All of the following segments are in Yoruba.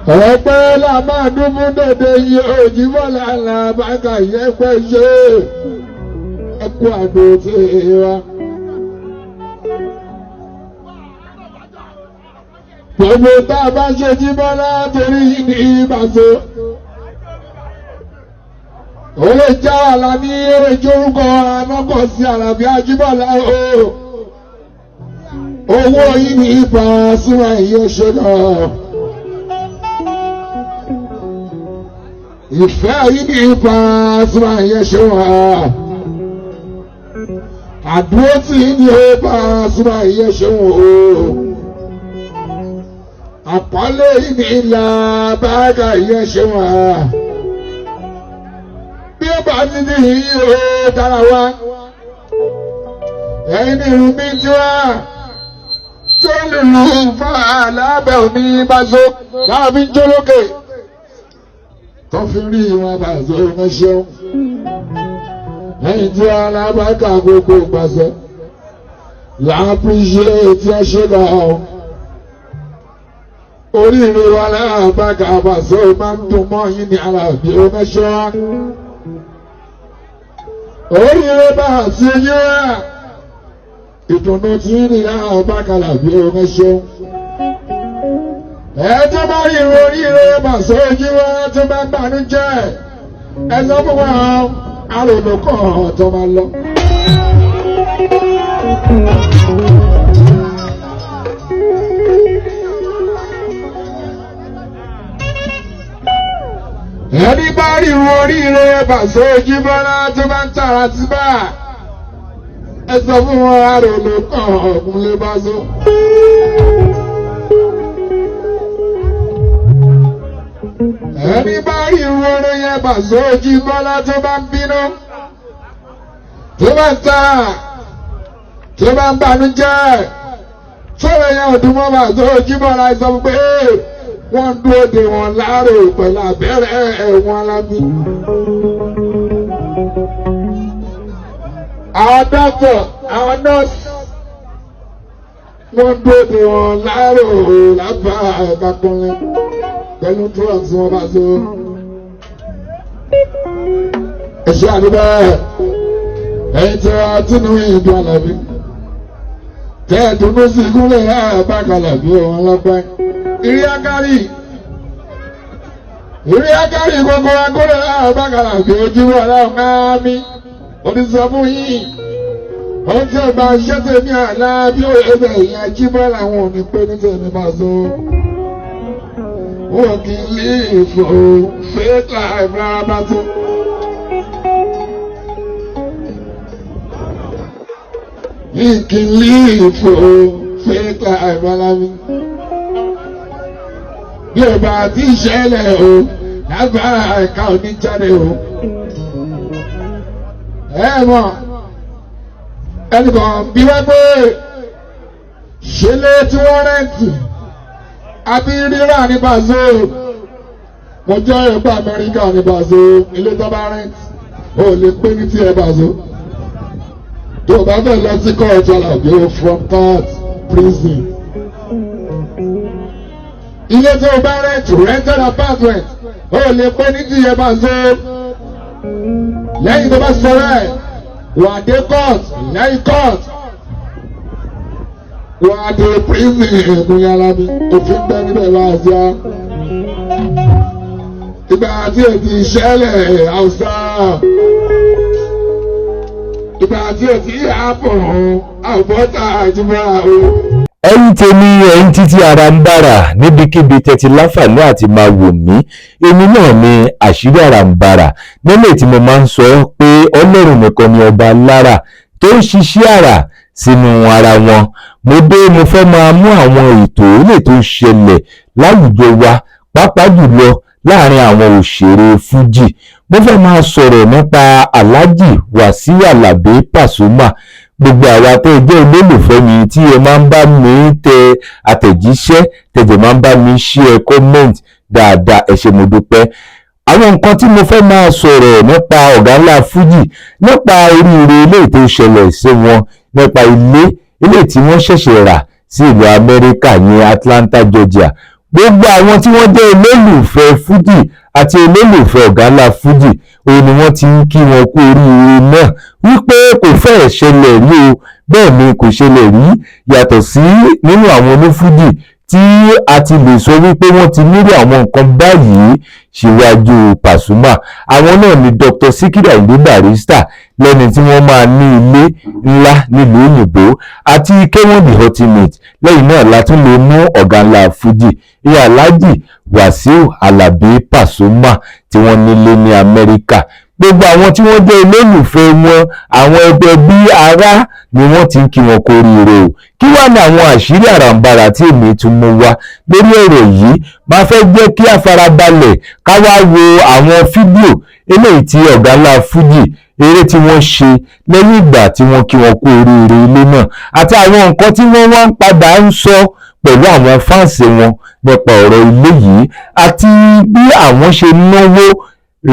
ọpẹ́ la máa dúbú dòde yìí Òjìbọ́lá Làbákà yẹn pẹ́ ṣe ẹkú àdó tí wa. Gbogbo tá a bá ṣe Jíbọ́lá torí ní ìbàṣọ. Ó lè já àlà ní èrèjì orúkọ anákọ̀ sí Àlàbí Ajíbọ́lá o. Owó yìí ní ipa súnmọ́ ẹ̀yìn oṣù náà. Ìfẹ́ yìí ní ipa súnmọ́ ẹ̀yìn oṣù náà. Àdúró tí yìí ní ipa súnmọ́ ẹ̀yìn oṣù náà. Àpọ́nlé yìí ní Làbákà yẹn ṣe wọ́n. Bí ó bá ti di yìí ó dára wá. Ẹ̀yin ní irun bí tí wá. Tó lùlù fún alábẹ́ òní Bàzó láàbí jólókè. Tó fi rí wọn Bàzó mẹ́ṣẹ́un. Ẹ̀yin tí wá Làbákà gbogbo Bàzó. Láàpíṣẹ́ tí a ṣe lọ. Oríire wa Làbákà Bàzó máa ń dùn mọ́ yín ní Àlàbí mẹ́ṣẹ́. Oríire bá àti ẹyẹ wá. Ìdùnnú tí ní Làbákà Àlàbí mẹ́ṣẹ́. Ẹ tó bá rí oríire Bàzó ojú wa tó bá bànújẹ́. Ẹ sọ fún wa àròlò kan tó máa lọ. Ẹni bá rí oríire Bàzó Jíbọ́lá tó bá ń tààrà sí bá. Ẹ sọ fún wọn àròlò kan ọ̀gùnlé Bàzó. Ẹni bá rí oríire Bàzó Jíbọ́lá tó bá ń bínú, tó bá ń tààrà, tó bá ń bànújẹ́, tó lè yan òdùmọ́ Bàzó Jíbọ́lá sọ pé wọ́n dúró de wọn láàrò pẹ̀lú abẹ́rẹ́ ẹ̀wọ̀n alábí. Àwọn dọ́kítọ̀, àwọn nọ́ọ̀sì, wọ́n dúró de wọn láàrò lábá ẹ̀ka pọ́nlẹ́ pẹ̀lú túrọ̀sì wọn Bàzó. Ẹ̀ṣẹ́ àdúgbò ẹ̀yìn tí wọ́n tún ní ìdún Àlàbí. Kẹ́ẹ̀dùnú sí ìgúnlẹ̀ Làbákà Àlàbí wọn lọ́pẹ́. Ìrí agárí gbogbo agúnlẹ̀ Làbákà Àlàbí Ojúbọ́lá ọ̀gáàmí oníṣọ́ fún yìí. Ohun tí ó bá ṣẹ́ tèmi Àlàbí ẹgbẹ̀ ìyá Jíbọ́lá àwọn òní pé ní tèmi Bàzó. Wọ́n kì í lé ìfò fake life rárá Bàzó. Yìí kì í lé ìfò fake life rárá mi. Bí o bá ti ṣẹlẹ̀ o, lágbára ẹ̀ka oníjáde o. Ẹ mọ̀, ẹnìkan bí wá pé ṣẹlẹ̀ tí wọ́n rẹ́ǹtì, àbí rírà ní Bàzó. Mo jẹ́ ẹgbẹ́ Amẹ́ríkà ní Bàzó, ilé tó bá rẹ́ǹtì, o lè pé ní tí ẹ Bàzó. Tó o bá fẹ́ lọ sí kóòtù Àlàbí o from court prison. Ilé tó bá rented apartment, ó lè pé ní tí ẹ Bàzó. Lẹ́yìn tó bá sọ̀rọ̀ ẹ̀, wà dé court, lẹ́yìn court. Wà dé prison ìmúyàlá mi, òfin bẹ́ níbẹ̀ wá sí á. Ìgbà tí èdè ìṣẹ̀lẹ̀ Hausa. Ìgbà tí èdè àbọ̀tà Jíbọ́lá o. Ẹ̀yin tèmi ẹ̀yin títí ara ń bára níbikíbi tẹ́tí láǹfààní àti máa wò mí. Èmi náà ni àṣírí ara ń bára nílé tí mo máa ń sọ pé Ọlọ́run nìkan ni ọba lára tó ń ṣiṣẹ́ àrà sínú ara wọn. Mo dé mo fẹ́ máa mú àwọn ètò ilé tó ń ṣẹlẹ̀ láwùjọ wa pàápàá jùlọ láàrin àwọn òṣèré fújì. Mo fẹ́ máa sọ̀rọ̀ nípa Alhaji Wasiu Alabi Pasuma. Gbogbo àwa tó jẹ́ olólùfẹ́ mi tí ẹ máa ń bá mi tẹ àtẹ̀jíṣẹ́ tẹ̀jẹ̀ máa ń bá mi share comment dáadáa, ẹ ṣé mo dúpẹ́. Àwọn nǹkan tí mo fẹ́ máa sọ̀rọ̀ nípa ọ̀gá ńlá fújì, nípa oríire ilé tó ṣẹlẹ̀ sí wọn, nípa ilé tí wọ́n ṣẹ̀ṣẹ̀ rà sí ìlú Amẹ́ríkà ní Atlanta, Georgia. gbogbo àwọn tí wọ́n jẹ́ olólùfẹ́ fújì àti olólùfẹ́ ọ̀gá ńlá fújì òun ni wọ́n ti ń kí wọn kú oríire náà wípé kò fẹ́ẹ̀ ṣẹlẹ̀ rí o bẹ́ẹ̀ ni kò ṣẹlẹ̀ rí yàtọ̀ sí nínú àwọn onífújì tí a ti lè sọ wípé wọ́n ti nílò àwọn nǹkan báyìí síwájú Pasuma. Àwọn náà ni Dr. Sikiru Ayinde Barrister lẹ́ni tí wọ́n máa ní ilé ńlá nílùú òyìnbó àti K1 The Ultimate. Lẹ́yìn náà la tún lè mú ọ̀gá ńlá fújì ìyá Alhaji Wasiu Alabi Pasuma tí wọ́n nílé ní Amẹ́ríkà. Gbogbo àwọn tí wọ́n jẹ́ olólùfẹ́ wọn àwọn ẹgbẹ́ bí ará ni wọ́n ti ń kí wọn kú oríire o. Kí wá ní àwọn àṣírí àràǹbarà tí èmi tún mú wá lórí ọ̀rọ̀ yìí? Máa fẹ́ jẹ́ kí a farabalẹ̀ ká wá wo àwọn fídíò eléyìí tí ọ̀gá ńlá fújì eré tí wọ́n ṣe lẹ́yìn ìgbà tí wọ́n kí wọn kú oríire ilé náà àti àwọn nǹkan tí wọ́n wá ń padà ń sọ pẹ̀lú àwọn fáǹsì wọn nípa ọ̀rọ̀ ilé yìí àti bí àwọn ṣe náwó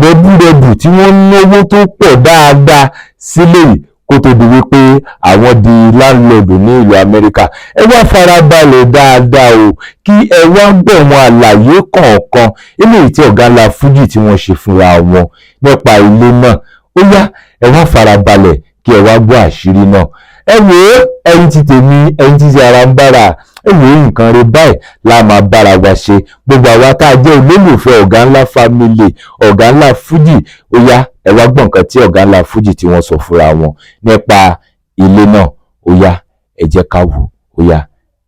rẹ́bùrẹ́bù tí wọ́n náwó tó pọ̀ dáadáa sílé yìí kó tó di wípé àwọn di láńlọ́ọ̀dù ní ìlú Amẹ́ríkà. Ẹ wá farabalẹ̀ dáadáa o kí ẹ wá gbọ́ wọn àlàyé kọ̀ọ̀kan eléyìí tí ọ̀gá ńlá fújì tí wọ́n ṣe fúnra wọn nípa ilé náà. Ó yá ẹ wá farabalẹ̀ kí ẹ wá gbọ́ àṣírí náà. Ẹ wò ó ẹ̀yin ti tèmi ẹ̀yin ti Arambara ẹ wò ó nǹkan rẹ báyìí la máa bára wa ṣe gbogbo àwa tá a jẹ́ olólùfẹ́ ọ̀gá ńlá family ọ̀gá ńlá fújì. Ó yá ẹ wá gbọ́ nǹkan tí ọ̀gá ńlá fújì tí wọ́n sọ fúnra wọn nípa ilé náà. Ó yá ẹ jẹ́ ká wò ó yá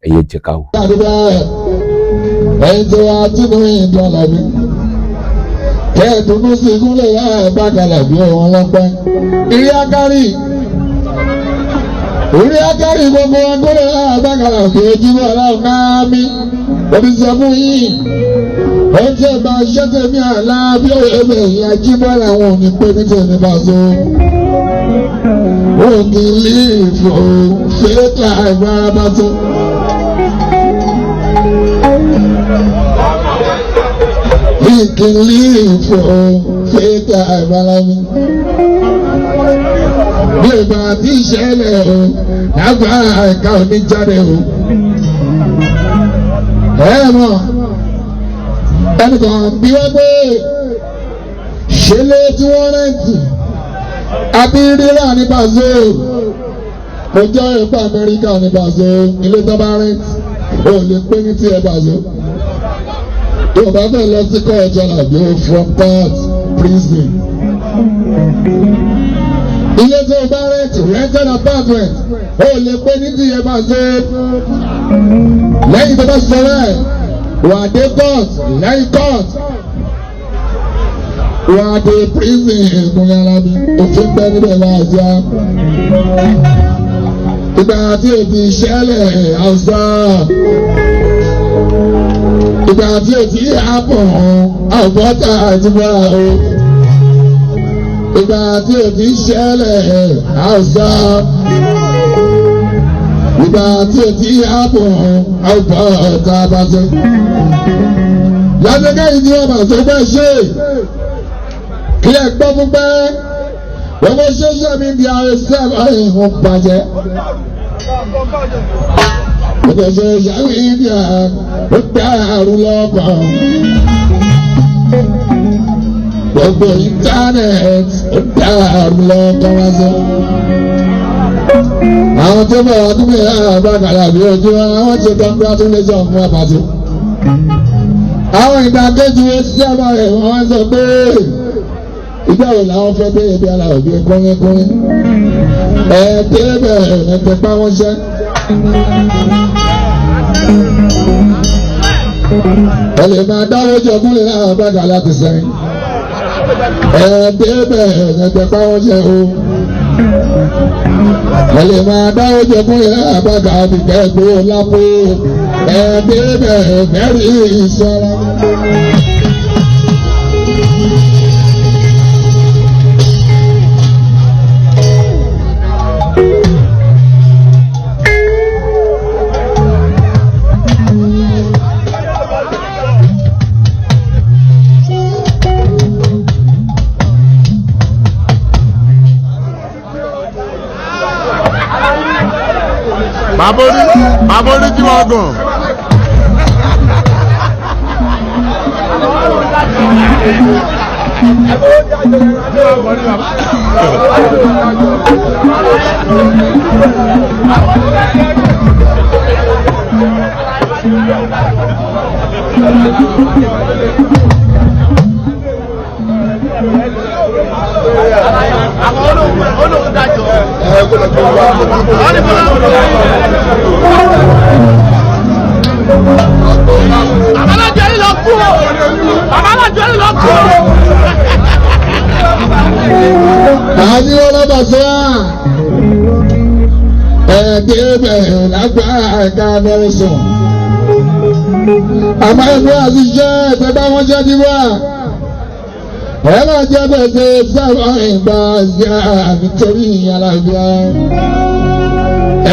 ẹ yẹ jẹ́ ká wò. ẹ̀yin tó wá tínú ìdọ̀là mi kẹ́ẹ̀dùnú sí ìkúnlẹ̀ láàrín bákalà bí ọ̀wọ́n lọ́pẹ́. Ìrí akárí gbogbo ọgọ́lẹ̀ láàrín bákalà bí ojúmọ́ aláwọ̀ náà mi. Òbí sọ fún yìí, ó jẹ́ bá ṣẹ́tẹ̀ mi àlá bí òye ẹ̀yìn ajíbọ́ làwọn òní pé ní tẹ̀lé bá so. Ó kì í lè fò fẹ́ẹ́tà ìgbára bá tó. He can live for faith àìbálámi. Bí ìgbà tí ìṣẹ̀lẹ̀ o, lágbára ẹ̀ka òní jáde o. Mọ̀, ẹnìkan bí wọ́n pé ṣẹlẹ̀ tí wọ́n rẹ̀ǹtì, àbí rírà ní Paso. Mo jẹ́ ìpá Amẹ́ríkà ní Paso, ilé tó bá rẹ̀ǹtì, o lè pé ní tí ẹ Paso. Tó bá fẹ́ lọ sí kọ́ọ̀tù àbí from court prison. Ilé tó bá rented apartment ó lè pé ní tí ẹ bá ṣe. Lẹ́yìn tó bá sọ rẹ̀ wà dé court lẹ́yìn court wà dé prison ìpínlẹ̀ alábí òfin pẹ́ níbẹ̀ láàjá. Ìgbà tí èdè ìṣẹ̀lẹ̀ àwùjọ. Ìgbà tí o ti àpọ̀ àbọ̀tà àtibọ̀ o. Ìgbà tí o ti ṣẹlẹ̀ àwùjọ. Ìgbà tí o ti àpọ̀ àbọ̀tà àbàtà. Lásìkò yìí ni wọ́n máa tó bẹ́ẹ̀ ṣe. Kí ẹ gbọ́ fún pẹ́. Gbogbo social media ṣẹ́fà ìhun bàjẹ́. Gbogbo social media ó dàrú lọ́kàn. Gbogbo internet ó dàrú lọ́kàn wá sọ. Àwọn tó bọ̀ wá dúpẹ́ àbákàlà bí ojú àwọn ṣe congratulation fún àpàtì. Àwọn ìdàkejì wo sí àbá rẹ̀ wọ́n sọ pé ìgbà wo làwọn fẹ́ bẹ́ẹ̀ bí aláwọ̀ bí kúnrínkúnrín. Ẹ̀ẹ́dẹ́gbẹ̀ ẹ̀ẹ́dẹ́gbẹ̀ wọ́n ṣẹ́. Ẹ lè máa dáwọ́ jọ kúnlẹ̀ náà bàgà láti sẹ́yìn. Ẹ̀ẹ́dẹ́gbẹ̀ ẹ̀ẹ́dẹ́gbẹ̀ wọ́n ṣẹ́ o. Ẹ lè máa dáwọ́ jọ kúnlẹ̀ náà bàgà àbíkẹ́ gbówó lápò. Ẹ̀ẹ́dẹ́gbẹ̀ ẹ̀ẹ́dẹ́rì ìṣọ́ra. Babori tí wọ́n gàn. Àbí ọlọ́bàṣẹ́ ẹ̀ẹ́dẹ́gbẹ̀ lágbàá bẹ̀rẹ̀ sùn. Àmọ́ ẹgbẹ́ àti jẹ́ ẹ̀tẹ́gbà wọn jẹ́ díwá. Ẹ máa jẹ́ gbèsè sábà ìgbà ìyá nítorí àlàáfíà.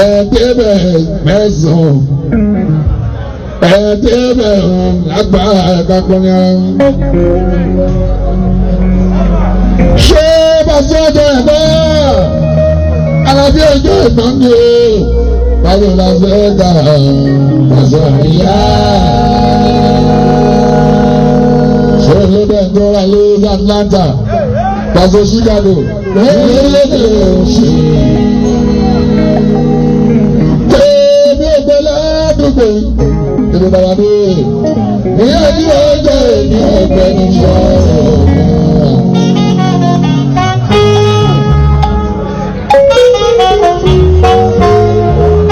Ẹ̀ẹ́dẹ́gbẹ̀ mẹ́sàn-án. Ẹ̀ẹ́dẹ́gbẹ̀ lágbàá kakùnrin. Ṣé bàtí ọjọ́ ẹ̀gbọ́? Alábí ọjọ́ ẹ̀gbọ́n ni o. Báwo la fẹ́ gbà pàṣẹ àríyá? Ṣé olóde ẹ̀gbọ́n lé ní Atlanta? Pàṣẹ Chicago? Lórílẹ̀-èdè òṣì. Tèmi ògbẹ́ ládùúgbò. Tèmi bàbá mi. Ìyá ìdíwọ̀ ọjọ́ èmi ọ̀gbẹ́ ní ṣọ́ọ̀rọ̀.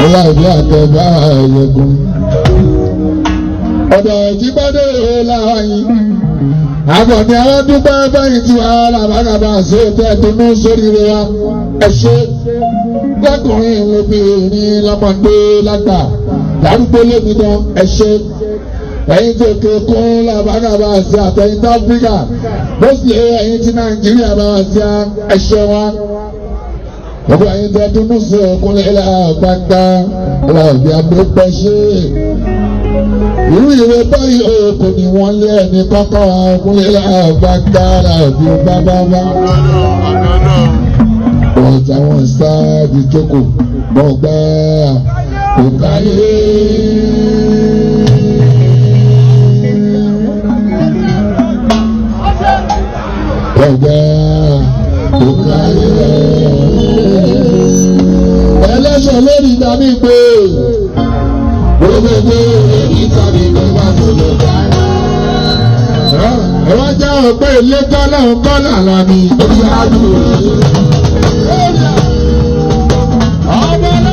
Ìyá àtẹ̀bá ẹ̀yẹ̀gùn. Ọ̀dọ̀ ìjíbádé láàyìn. Àbọ̀dé àwọn dúpẹ́ bẹ́yìn tí wàá làbágàbà sí òtẹ́ dúnú sórí rẹ̀ wá. Ẹ ṣe lọ́kùnrin lóbìnrin lọ́mọdé lágbà lárúgbó lóbi náà ẹ ṣe. Ẹ̀yin tó kékun làbágàbà sí àtẹ̀yìn tó Áfíríkà. Mọ́sílẹ̀ ẹ̀yin tí Nàìjíríà bá wà sí ẹ ṣe wá. Gbogbo ẹ̀yin tẹ́ dúnú sí ọkùnrin ilẹ̀ àgbàgbà ọlọ́ọ̀bí agbópẹ́ ṣe. Irú ìwé báyìí òkò ni wọ́n lé ẹni kọ́kọ́ ọkùnrin ilẹ̀ àgbàgbà ọlọ́ọ̀bí bábábá. Ọ̀tá wọn sáàbì jókòó gbọ̀ngbà kò káyé. Gbọ̀ngbà kò káyé. Ẹlẹ́sọ̀ lórí ìdámí pé gbogbo ìtàbí gbogbo tó ló dára. Ẹ wá já ọ̀pẹ́ ilé kọ́lá kọ́lá lámì orí àdúgbò. Ọmọ náà.